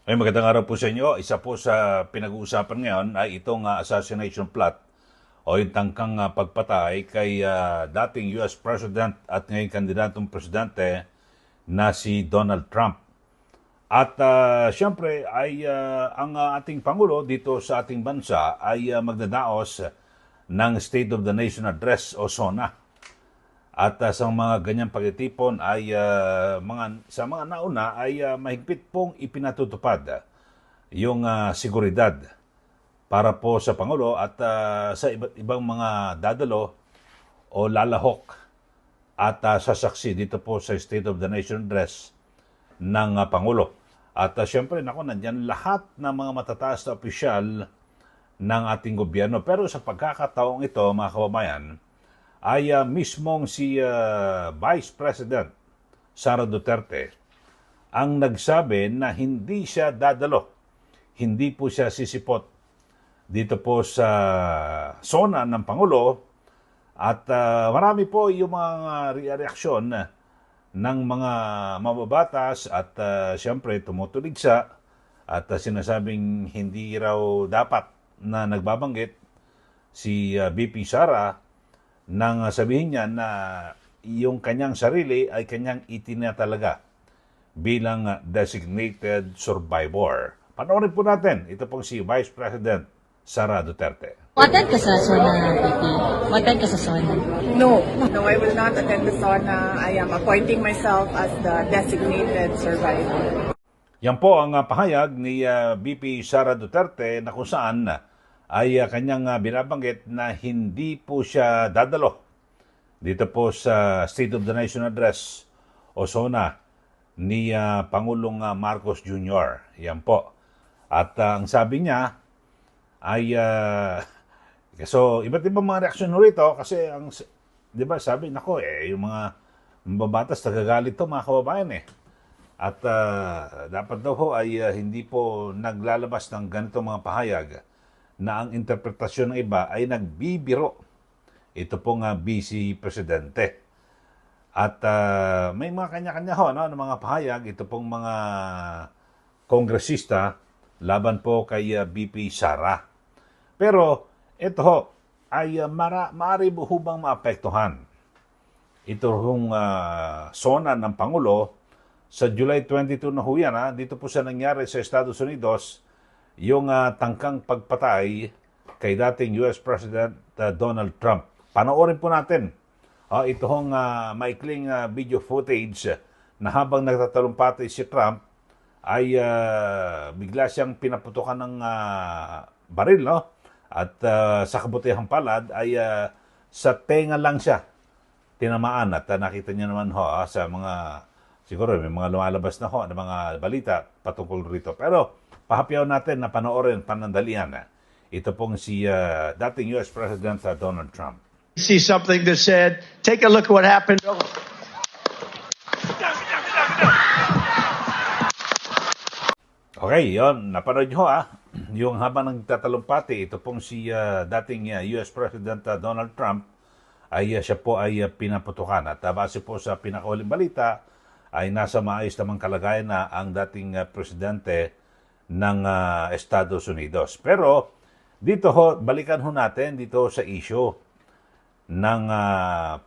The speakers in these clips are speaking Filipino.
Ay, magandang araw po sa inyo. Isa po sa pinag-uusapan ngayon ay itong assassination plot o yung tangkang pagpatay kay dating US President at ngayon kandidatong presidente na si Donald Trump. At siyempre ay ang ating Pangulo dito sa ating bansa ay magdadaos ng State of the Nation Address o SONA. At sa mga ganyang pagtitipon ay sa mga nauna ay mahigpit pong ipinatutupad yung seguridad para po sa Pangulo at sa iba't ibang mga dadalo o lalahok at sasaksi dito po sa State of the Nation Address ng Pangulo. At siyempre, nandyan lahat ng mga matataas na opisyal ng ating gobyerno. Pero sa pagkakataong ito, mga kababayan, ay mismong si Vice President Sara Duterte ang nagsabi na hindi siya dadalo, hindi po siya sisipot dito po sa SONA ng Pangulo at marami po yung mga reaksyon ng mga mababatas at siyempre tumutuligsa at sinasabing hindi raw dapat na nagbabanggit si VP Sara nang sabihin niya na yung kanyang sarili ay kanyang itinatalaga bilang designated survivor. Panoorin po natin, ito pong si Vice President Sara Duterte. Attend ka sa SONA, VP? Attend ka sa SONA? No, I will not attend the SONA. I am appointing myself as the designated survivor. Yan po ang pahayag ni VP Sara Duterte na kung saan ay kanyang binabanggit na hindi po siya dadalo dito po sa State of the Nation Address o SONA ni Pangulong Marcos Jr. Yan po. At ang sabi niya ay so iba't ibang mga reaksyon rito kasi ang 'di ba sabi nako yung mga mababatas nagagalit to mga kababayan At dapat daw ho ay hindi po naglalabas ng ganito mga pahayag na ang interpretasyon ng iba ay nagbibiro. Ito pong Vice Presidente. At may mga kanya-kanya ho ng mga pahayag. Ito pong mga kongresista laban po kay VP Sara. Pero ito ho ay maaari hubang maapektuhan. Ito hong SONA ng Pangulo sa July 22 na ho yan. Dito po siya nangyari sa Estados Unidos yung tangkang pagpatay kay dating US President Donald Trump. Panoorin po natin ito hong maikling video footage na habang nagtatalumpati si Trump ay bigla siyang pinaputukan ng baril, no? At sa kabutihang palad ay sa tenga lang siya tinamaan at nakita niyo naman ho sa mga siguro may mga lumalabas na ho na mga balita patungkol rito. Pero pahapyaw natin na panoorin panandalian. Ito pong si dating US President Donald Trump. See something that said, take a look at what happened. Okay, yon napanood nyo yung habang nagtatalumpati, ito pong si dating US President Donald Trump ay siya po ay pinaputukan. At base po sa pinakauling balita ay nasa maayos namang kalagayan na ang dating presidente ng Estados Unidos. Pero dito ho, balikan ho natin dito sa issue ng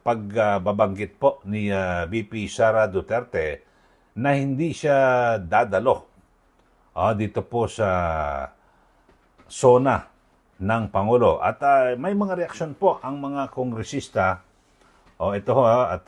pagbabanggit po ni VP Sara Duterte na hindi siya dadalo dito po sa SONA ng Pangulo. At may mga reaksyon po ang mga kongresista. Ito ho, at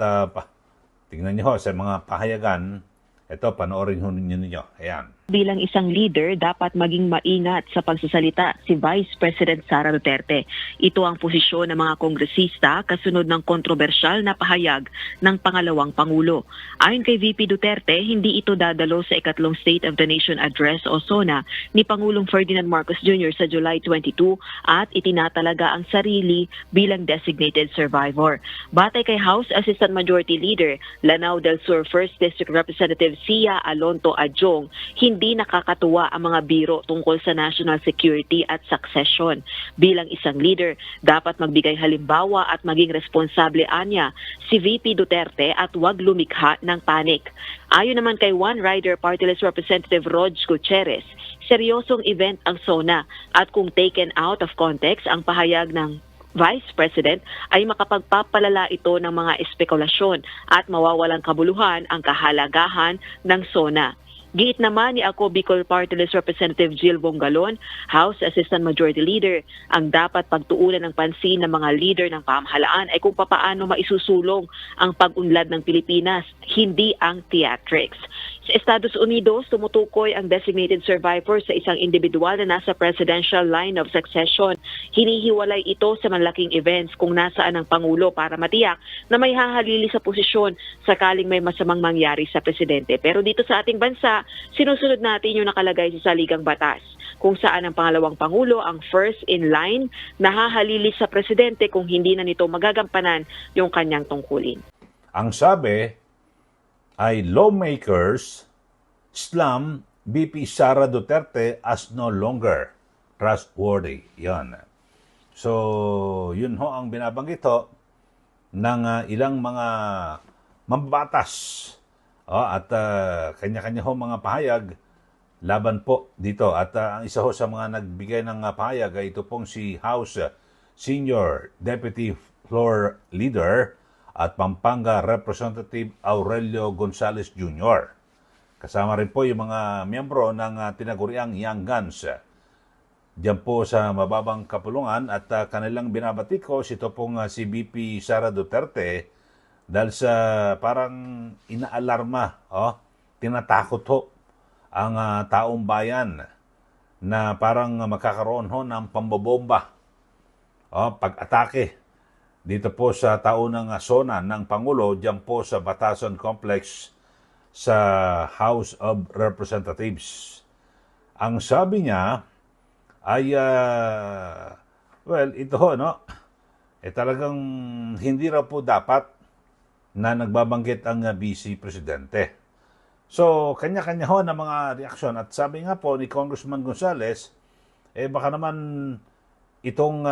tingnan niyo ho sa mga pahayagan. Ito, panoorin ho ninyo. Ayan. Bilang isang leader, dapat maging maingat sa pagsasalita si Vice President Sara Duterte. Ito ang posisyon ng mga kongresista kasunod ng kontrobersyal na pahayag ng pangalawang Pangulo. Ayon kay VP Duterte, hindi ito dadalo sa ikatlong State of the Nation Address o SONA ni Pangulong Ferdinand Marcos Jr. sa July 22 at itinatalaga ang sarili bilang designated survivor. Batay kay House Assistant Majority Leader Lanao del Sur 1st District Representative Garcia, Alonto Adjong, hindi nakakatuwa ang mga biro tungkol sa national security at succession. Bilang isang leader, dapat magbigay halimbawa at maging responsable anya si VP Duterte at huwag lumikha ng panic. Ayon naman kay One Rider Party List Representative Rog Gutierrez, seryosong event ang SONA at kung taken out of context ang pahayag ng Vice President ay makapagpapalala ito ng mga espekulasyon at mawawalang kabuluhan ang kahalagahan ng SONA. Giit naman ni Ako Bicol Party List Representative Jill Bongalon, House Assistant Majority Leader, ang dapat pagtuunan ng pansin ng mga leader ng pamahalaan ay kung papaano maisusulong ang pag-unlad ng Pilipinas, hindi ang theatrics. Sa Estados Unidos, tumutukoy ang designated survivor sa isang individual na nasa presidential line of succession. Hinihiwalay ito sa malaking events kung nasaan ang Pangulo para matiyak na may hahalili sa posisyon sakaling may masamang mangyari sa presidente. Pero dito sa ating bansa, sinusunod natin yung nakalagay sa saligang batas, kung saan ang pangalawang Pangulo ang first in line na hahalili sa presidente kung hindi na nito magagampanan yung kanyang tungkulin. Ang sabi ay lawmakers slam VP Sara Duterte as no longer trustworthy. Yan. So, yun ho ang binabanggit ho ng ilang mga mambabatas. At kanya-kanya ho mga pahayag laban po dito. At ang isa ho sa mga nagbigay ng pahayag ay ito pong si House Senior Deputy Floor Leader at Pampanga Representative Aurelio Gonzales Jr. Kasama rin po yung mga miyembro ng tinaguriang Young Guns. Diyan po sa mababang kapulungan at kanilang binabatikos ito pong si VP Sara Duterte dahil sa parang inaalarma, tinatakot ho ang taong bayan na parang magkakaroon ho ng pambobomba, pag-atake dito po sa taunang SONA ng Pangulo, diyan po sa Batasan Complex sa House of Representatives. Ang sabi niya ay, ito ho, talagang hindi raw po dapat na nagbabanggit ang Vice Presidente. So, kanya-kanya ho na mga reaksyon. At sabi nga po ni Congressman Gonzales, baka naman itong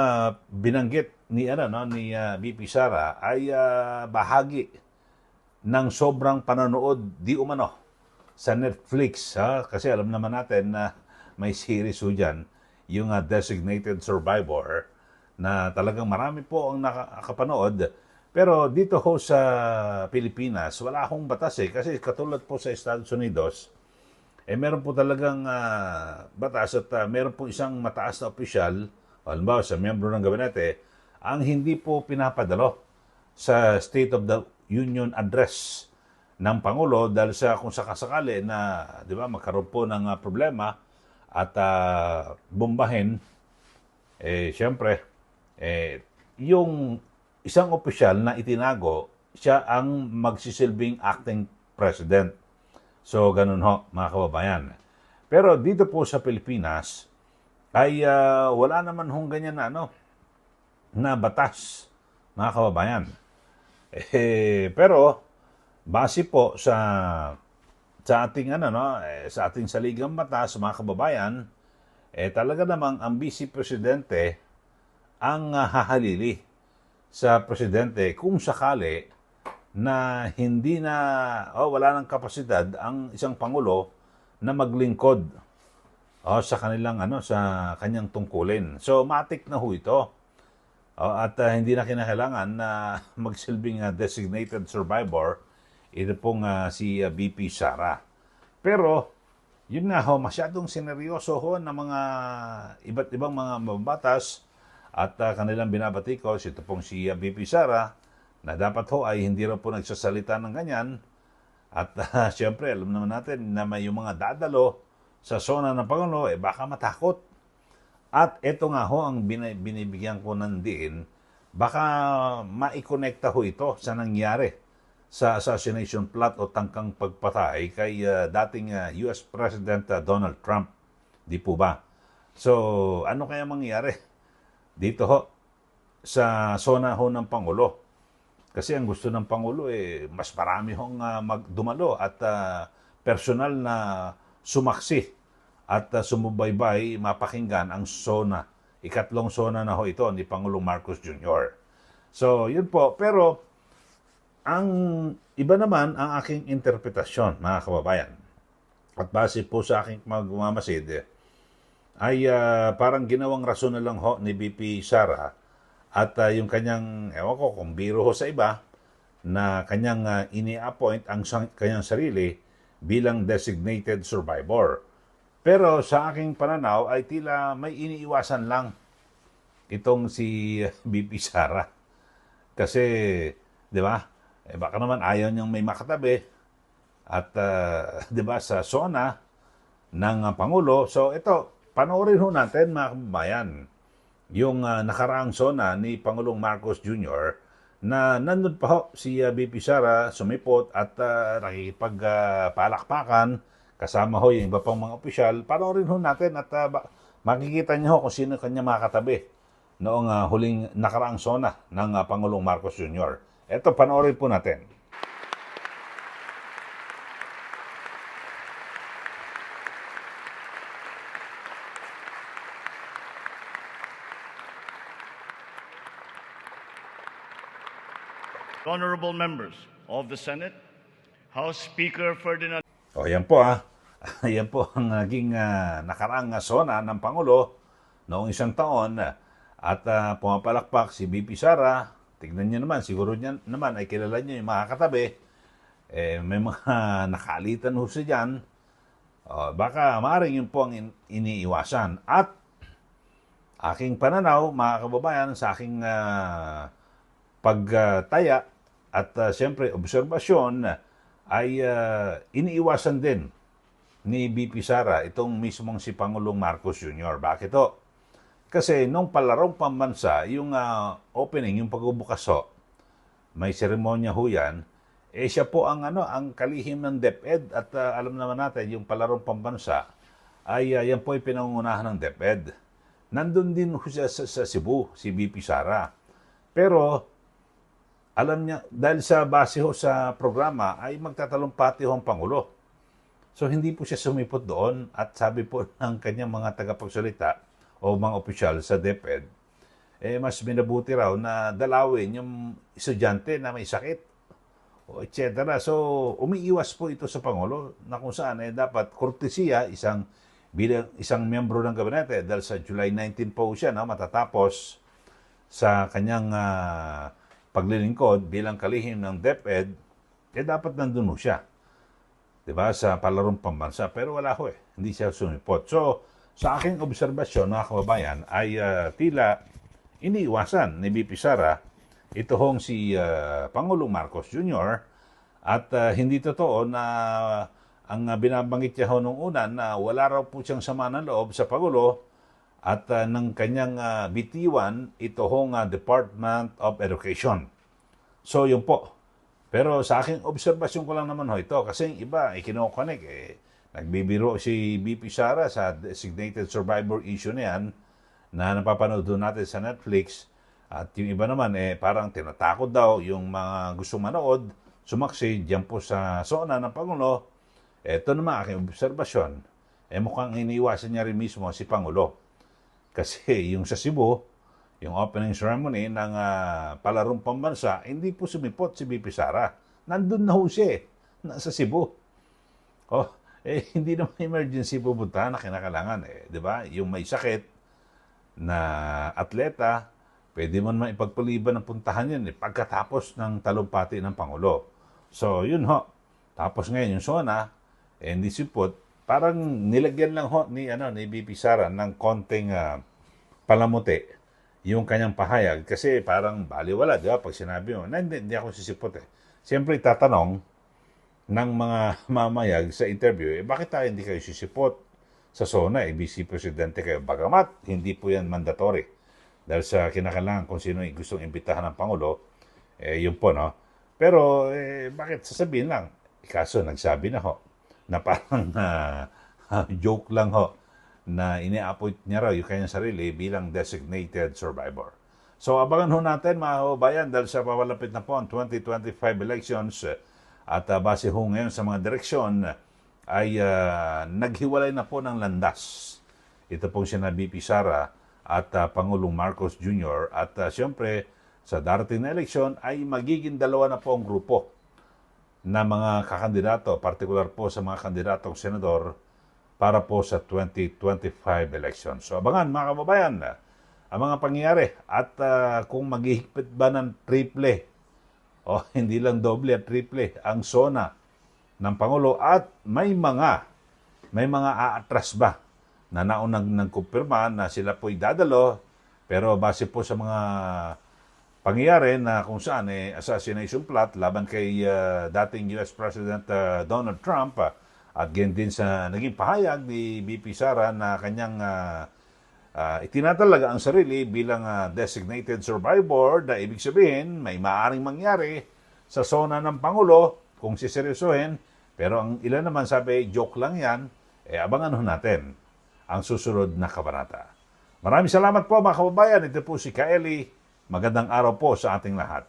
binanggit ni VP Sara ay bahagi ng sobrang panonood di umano sa Netflix, kasi alam naman natin na may series ho dyan, yung Designated Survivor, na talagang marami po ang nakakapanood. Pero dito ho sa Pilipinas, wala akong batas kasi katulad po sa Estados Unidos, meron po talagang batas at meron po isang mataas na opisyal, halimbawa sa miyembro ng gabinete, ang hindi po pinapadalo sa State of the Union Address ng Pangulo dahil sa kung sakasakali na, di ba, magkaroon po ng problema at bombahin, siyempre, yung isang opisyal na itinago, siya ang magsisilbing acting president. So, ganun ho, mga kababayan. Pero dito po sa Pilipinas, ay wala naman hong ganyan na batas, mga kababayan. Pero base po sa ating sa ating saligang batas, mga kababayan, talaga namang ang Vice Presidente ang hahalili sa presidente kung sakali na hindi na wala ng kapasidad ang isang pangulo na maglingkod sa kanilang sa kanyang tungkulin. So matik na ho ito. At hindi na kinakailangan na magsilbing designated survivor ito pong si VP Sara. Pero yun nga ho, masyadong sineryoso ho ng mga iba't ibang mga mababatas at kanilang binabatikos ito pong si VP Sara na dapat ho ay hindi raw po nagsasalita ng ganyan. At siyempre alam naman natin na may yung mga dadalo sa SONA ng Pangulo, baka matakot. At ito nga ho ang binibigyan ko ng diin, baka maikonekta ho ito sa nangyari sa assassination plot o tangkang pagpatay kay dating US President Donald Trump. Di po ba? So, ano kaya mangyari dito ho sa SONA ho ng Pangulo? Kasi ang gusto ng Pangulo mas marami hong dumalo at personal na sumaksi at sumubaybay mapakinggan ang SONA. Ikatlong SONA na ho ito ni Pangulong Marcos Jr. So, yun po. Pero, ang iba naman ang aking interpretasyon, mga kababayan. At base po sa aking magmamasid, ay parang ginawang rason na lang ho ni BP Sara at yung kanyang, ewan ko kung biro ho sa iba, na kanyang ini-appoint ang kanyang sarili bilang designated survivor. Pero sa aking pananaw ay tila may iniiwasan lang itong si BP Sara. Kasi, di ba, baka naman ayaw niyang may makatabi at, di ba, sa SONA ng Pangulo. So, ito, panoorin ho natin, mga kababayan, yung nakaraang SONA ni Pangulong Marcos Jr. na nandun pa ho si BP Sara sumipot at nakikipagpalakpakan kasama ho yung iba pang mga opisyal. Panoorin ho natin at makikita niyo ho kung sino kanya makatabi noong huling nakaraang SONA ng Pangulong Marcos Jr. Ito, panoorin po natin. Honorable members of the Senate, House Speaker Ferdinand. O, yan po Yan po ang naging nakaraang SONA ng Pangulo noong isang taon at pumapalakpak si BP Sara. Tignan niyo naman, siguro niya naman ay kilala niyo yung mga katabi. May mga nakalitan ho siya dyan. Baka maaaring yun po ang iniiwasan. At aking pananaw, mga kababayan, sa aking pagtaya at siyempre obserbasyon ay iniiwasan din ni BP Sara itong mismong si Pangulong Marcos Jr. Bakit to? Kasi nung palarong pambansa, yung opening, yung pagbubukas ho, may seremonya ho yan, siya po ang ang kalihim ng DepEd at alam naman natin yung palarong pambansa ay yan po ay pinangungunahan ng DepEd. Nandun din ho siya sa Cebu, si BP Sara. Pero alam niya, dahil sa base ho sa programa, ay magtatalumpati ho ang Pangulo. So, hindi po siya sumipot doon at sabi po ng kanyang mga tagapagsalita o mga opisyal sa DepEd, mas minabuti raw na dalawin yung estudyante na may sakit o etc. So, umiiwas po ito sa Pangulo na kung saan dapat kortesiya bilang isang miyembro ng gabinete dahil sa July 19 po siya matatapos sa kanyang paglilingkod bilang kalihim ng DepEd, dapat nandun siya. Diba? Sa palarong pambansa. Pero wala ho Hindi siya sumipot. So, sa aking obserbasyon, mga kababayan, ay tila iniiwasan ni BP Sara ito hong si Pangulong Marcos Jr. At hindi totoo na ang binabanggit niya ho nung una na wala raw po siyang sama ng loob sa Pangulo at ng kanyang bitiwan ito hong Department of Education. So, yun po. Pero sa aking obserbasyon ko lang naman ho ito kasi yung iba, kinokonek, nagbibiro si BP Sara sa designated survivor issue na yan na napapanood doon natin sa Netflix at yung iba naman, parang tinatakot daw yung mga gustong manood, sumaksi diyan po sa SONA ng Pangulo. Ito naman aking obserbasyon, mukhang iniiwasan niya rin mismo si Pangulo. Kasi yung sa Cebu, yung opening ceremony ng palarong pambansa, hindi po sumipot si BP Sara. Nandun na ho siya, nasa Cebu. Hindi naman emergency pupunta na kinakailangan. Di ba? Yung may sakit na atleta, pwede mo naman ipagpaliban ng puntahan yun pagkatapos ng talumpati ng Pangulo. So, yun ho. Tapos ngayon yung SONA, hindi sipot, parang nilagyan lang ho ni BP Sara ng konting palamuti yung kanyang pahayag kasi parang baliwala, di ba? Pag sinabi mo, hindi ako sisipot Siyempre, tatanong ng mga mamayag sa interview, bakit tayo hindi kayo sisipot sa SONA? Vice Presidente kayo. Bagamat, hindi po yan mandatory. Dahil sa kinakailangan kung sino yung gustong imbitahan ng Pangulo, yun po, no? Pero, bakit sasabihin lang? Kaso, nagsabi na ho, na parang joke lang ho, na ini-appoint niya raw yung kanyang sarili bilang designated survivor. So, abangan ho natin, mga kababayan, dahil sa papalapit na po ang 2025 elections at base ho ngayon sa mga direksyon ay naghiwalay na po ng landas. Ito pong sina BP Sara at Pangulong Marcos Jr. At siyempre, sa darating na eleksyon ay magiging dalawa na po ang grupo na mga kakandidato, particular po sa mga kandidatong senador para po sa 2025 election. So abangan mga kababayan ang mga pangyayari at kung maghihigpit ba ng triple o hindi lang doble at triple ang SONA ng Pangulo at may mga aatras ba na naunang nagkumpirma na sila po'y dadalo pero base po sa mga pangyayari na kung saan assassination plot laban kay dating US President Donald Trump at ganyan din sa naging pahayag ni BP Sara na kanyang itinatalaga ang sarili bilang designated survivor na ibig sabihin may maaaring mangyari sa SONA ng Pangulo kung siseryosohin pero ang ilan naman sabi joke lang yan, abangan natin ang susunod na kabanata. Maraming salamat po mga kababayan. Ito po si Kaeli. Magandang araw po sa ating lahat.